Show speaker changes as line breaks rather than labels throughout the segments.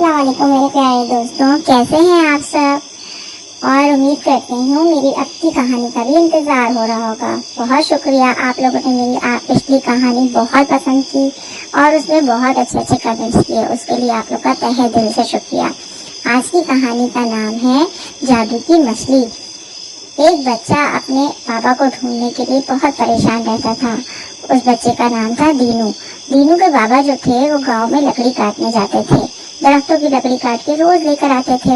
अस्सलाम वालेकुम मेरे प्यारे दोस्तों, कैसे हैं आप सब। और उम्मीद करती हूँ मेरी अब की कहानी का भी इंतज़ार हो रहा होगा। बहुत शुक्रिया, आप लोगों ने मेरी पिछली कहानी बहुत पसंद की और उसमें बहुत अच्छे अच्छे कमेंट्स किए, उसके लिए आप लोग का तहे दिल से शुक्रिया। आज की कहानी का नाम है जादू की मछली। एक बच्चा अपने पापा को ढूंढने के लिए बहुत परेशान रहता था। उस बच्चे का नाम था दीनू। दीनू के बाबा जो थे वो गांव में लकड़ी काटने जाते थे। दरख्तों की लकड़ी काट के रोज लेकर आते थे।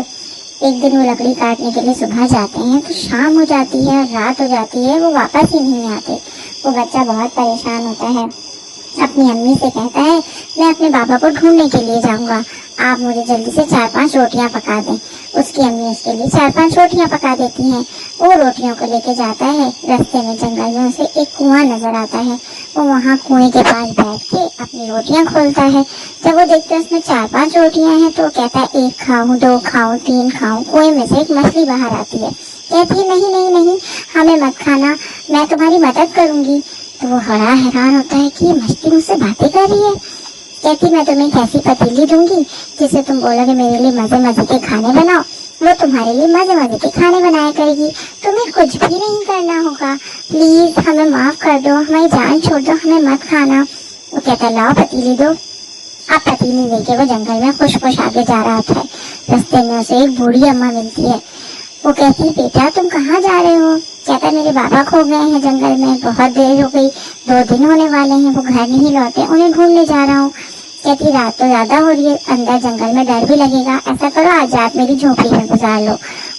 एक दिन वो लकड़ी काटने के लिए सुबह जाते हैं तो शाम हो जाती है, रात हो जाती है, वो वापस ही नहीं आते। वो बच्चा बहुत परेशान होता है, अपनी अम्मी से कहता है मैं अपने बाबा को ढूंढने के लिए जाऊंगा, आप मुझे जल्दी से 4-5 रोटियां पका दें। उसकी अम्मी उसके लिए 4-5 रोटियां पका देती हैं। वो रोटियों को लेके जाता है। रास्ते में जंगल में उसे एक कुआं नजर आता है। वो वहाँ कुएं के पास बैठ के अपनी रोटियां खोलता है। जब वो देखता है उसमें 4-5 रोटियां हैं तो वो कहता है 1 खाऊं, 2 खाऊं, 3 खाऊं। कुएं में से एक मछली बाहर आती है, कहती है नहीं नहीं नहीं, हमें मत खाना, मैं तुम्हारी मदद करूंगी। तो वो बड़ा हैरान होता है कि ये मछली मुझसे बातें कर रही है। कहती मैं तुम्हें एक ऐसी पतीली दूंगी जिसे तुम बोलोगे मेरे लिए मजे मजे के खाने बनाओ, वो तुम्हारे लिए मजे मजे के खाने बनाया करेगी। तुम्हें कुछ भी नहीं करना होगा, प्लीज हमें माफ कर दो, हमारी जान छोड़ दो, हमें मत खाना। वो कहता लाओ पतीली दो। अब पतीली लेके वो जंगल में खुश खुश आगे जा रहा था। रास्ते में उसे एक बूढ़ी अम्मा मिलती है। वो कहती बेटा तुम कहाँ जा रहे हो। कहता मेरे बाबा खो गए हैं जंगल में, बहुत देर हो गई, 2 दिन होने वाले हैं, वो घर नहीं लौटे, उन्हें ढूंढने जा रहा हूँ। कहती रात तो ज्यादा हो रही है, अंदर जंगल में डर भी लगेगा, ऐसा करो आज रात मेरी झोपड़ी में गुजार लो।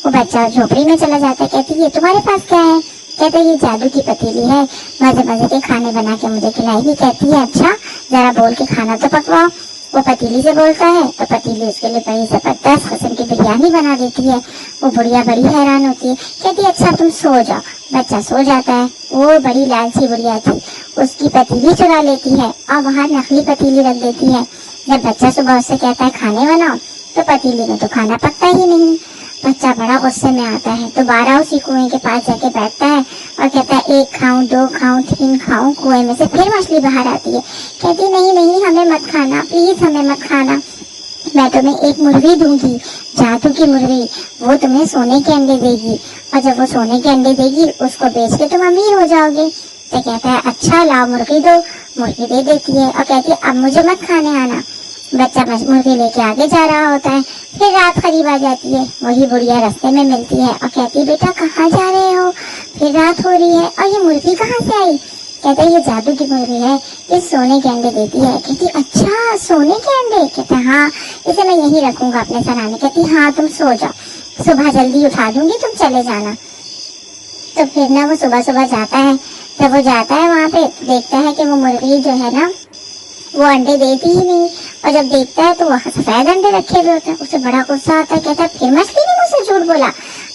वो बच्चा झोपड़ी में चला जाता है। कहती ये तुम्हारे पास क्या है। कहते ये जादू की पतीली है, मजे मजे के खाने बना के मुझे खिलाएगी। कहती है अच्छा जरा बोल के खाना तो पकवाओ। वो पतीली से बोलता है तो पतीली उसके लिए बड़ी जबरदस्त किस्म की बिरयानी बना देती है। वो बुढ़िया बड़ी हैरान होती है, कहती है अच्छा तुम सो जाओ। बच्चा सो जाता है। वो बड़ी लालची बुढ़िया थी, उसकी पतीली चुरा लेती है और वहाँ नकली पतीली रख देती है। जब बच्चा सुबह उससे कहता है खाने बनाओ तो पतीली में तो खाना पकता ही नहीं। बच्चा बड़ा गुस्से में आता है, दोबारा उसी कुएं के पास जाके बैठता है और कहता है 1 खाऊं, 2 खाऊं, 3 खाऊं। कुएं में से फिर मछली बाहर आती है। कहती नहीं नहीं हमें मत खाना, प्लीज हमें मत खाना, मैं तुम्हें एक मुर्गी दूंगी, जादू की मुर्गी, वो तुम्हें सोने के अंडे देगी और जब वो सोने के अंडे देगी उसको बेच के तुम अमीर हो जाओगे। तो कहता है अच्छा लाओ मुर्गी दो। मुर्गी दे देती है और कहती है अब मुझे मत खाने आना। बच्चा मुर्गी लेके आगे जा रहा होता है। फिर रात करीब आ जाती है। वही बुढ़िया रास्ते में मिलती है और कहती है बेटा कहाँ जा रहे हो, फिर रात हो रही है और ये मुर्गी कहाँ से आई। कहते ये जादू की मुर्गी है, ये सोने के अंडे देती है। कहती अच्छा सोने के अंडे। कहते हाँ इसे मैं यही रखूंगा अपने सराहने। कहती हाँ तुम सो जाओ, सुबह जल्दी उठा दूंगी, तुम चले जाना। तो फिर ना वो सुबह सुबह जाता है। जब वो जाता है वहाँ पे देखता है कि वो मुर्गी जो है ना वो अंडे देती ही नहीं, और जब देखता है तो वहाँ सफेद अंडे रखे हुए होते हैं। उसे बड़ा गुस्सा आता है, कहता है फिर मछली ने मुझसे झूठ बोला।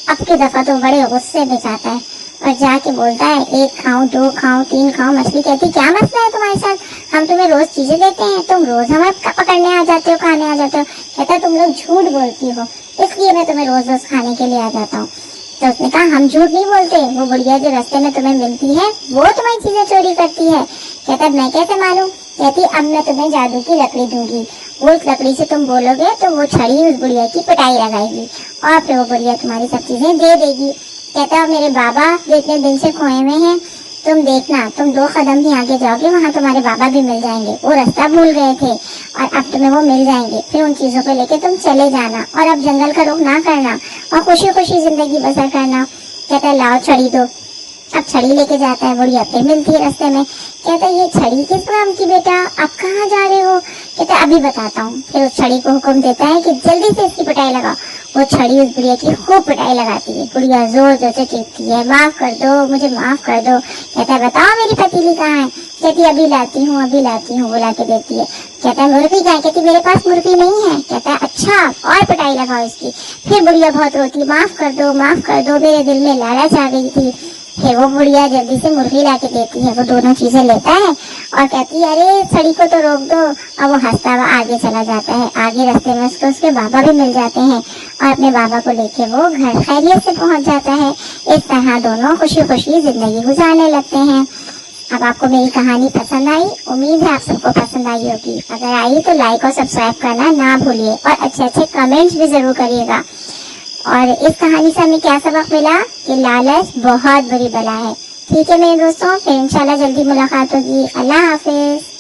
अब की दफा तो बड़े गुस्से में जाता है और जाके बोलता है 1 खाऊं, 2 खाऊं, 3 खाऊं। मछली कहती क्या मसला है तुम्हारे साथ, हम तुम्हें रोज चीजें देते हैं, तुम रोज हमें पकड़ने आ जाते हो, खाने आ जाते हो। कहता तुम लोग झूठ बोलती हो, इसलिए मैं तुम्हें रोज रोज खाने के लिए आ जाता हूँ। तो उसने कहा हम झूठ नहीं बोलते, वो बुढ़िया जो रास्ते में तुम्हें मिलती है वो तुम्हारी चीजें चोरी करती है। कहता मैं कैसे मालूम। कहती अब मैं तुम्हें जादू की लकड़ी दूंगी, वो उस लकड़ी से तुम बोलोगे तो वो छड़ी उस बुढ़िया की पिटाई लगाएगी और फिर वो बुढ़िया तुम्हारी सब चीजें दे देगी। कहता मेरे बाबा जो इतने दिन से खोए हुए हैं, तुम देखना तुम 2 कदम ही आगे जाओगे वहाँ तुम्हारे बाबा भी मिल जाएंगे, वो रास्ता भूल गए थे और अब तुम्हें वो मिल जाएंगे। फिर उन चीजों को लेके तुम चले जाना और अब जंगल का रुख ना करना और खुशी खुशी जिंदगी बसर करना। कहता लाओ छड़ी दो। अब छड़ी लेके जाता है, बुढ़िया फिर मिलती है रास्ते में। कहता ये छड़ी किस काम की बेटा, अब कहाँ जा रहे हो। कहता अभी बताता हूँ। फिर उस छड़ी को हुक्म देता है कि जल्दी से इसकी पिटाई लगाओ। वो छड़ी उस बुढ़िया की खूब पिटाई लगाती है। बुढ़िया जोर जोर से चीखती है माफ कर दो, मुझे माफ कर दो। कहता है बताओ मेरी पतीली कहाँ है। कहती अभी लाती हूँ, अभी लाती हूँ। वो ला के देती है। कहता है मुर्गी कहाँ है। कहती मेरे पास मुर्गी नहीं है। कहता है अच्छा और पिटाई लगाओ इसकी। फिर बुढ़िया बहुत रोती है माफ कर दो, माफ कर दो, मेरे दिल में लालच आ गई थी। फिर वो बुढ़िया जल्दी से मुर्गी ला के देती है। वो दोनों चीजें लेता है और कहती है अरे छड़ी को तो रोक दो। और वो हंसता हुआ आगे चला जाता है। आगे रास्ते में उसको उसके बाबा भी मिल जाते हैं और अपने बाबा को लेके वो घर खैरियत से पहुंच जाता है। इस तरह दोनों खुशी खुशी जिंदगी गुजारने लगते हैं। अब आपको मेरी कहानी पसंद आई, उम्मीद है आप सबको पसंद आई होगी। अगर आई तो लाइक और सब्सक्राइब करना ना भूलिए और अच्छे अच्छे कमेंट्स भी जरूर करिएगा। और इस कहानी से हमें क्या सबक मिला कि लालच बहुत बुरी बला है। ठीक है मेरे दोस्तों, फिर इंशाल्लाह जल्दी मुलाकात होगी। अल्लाह हाफिज।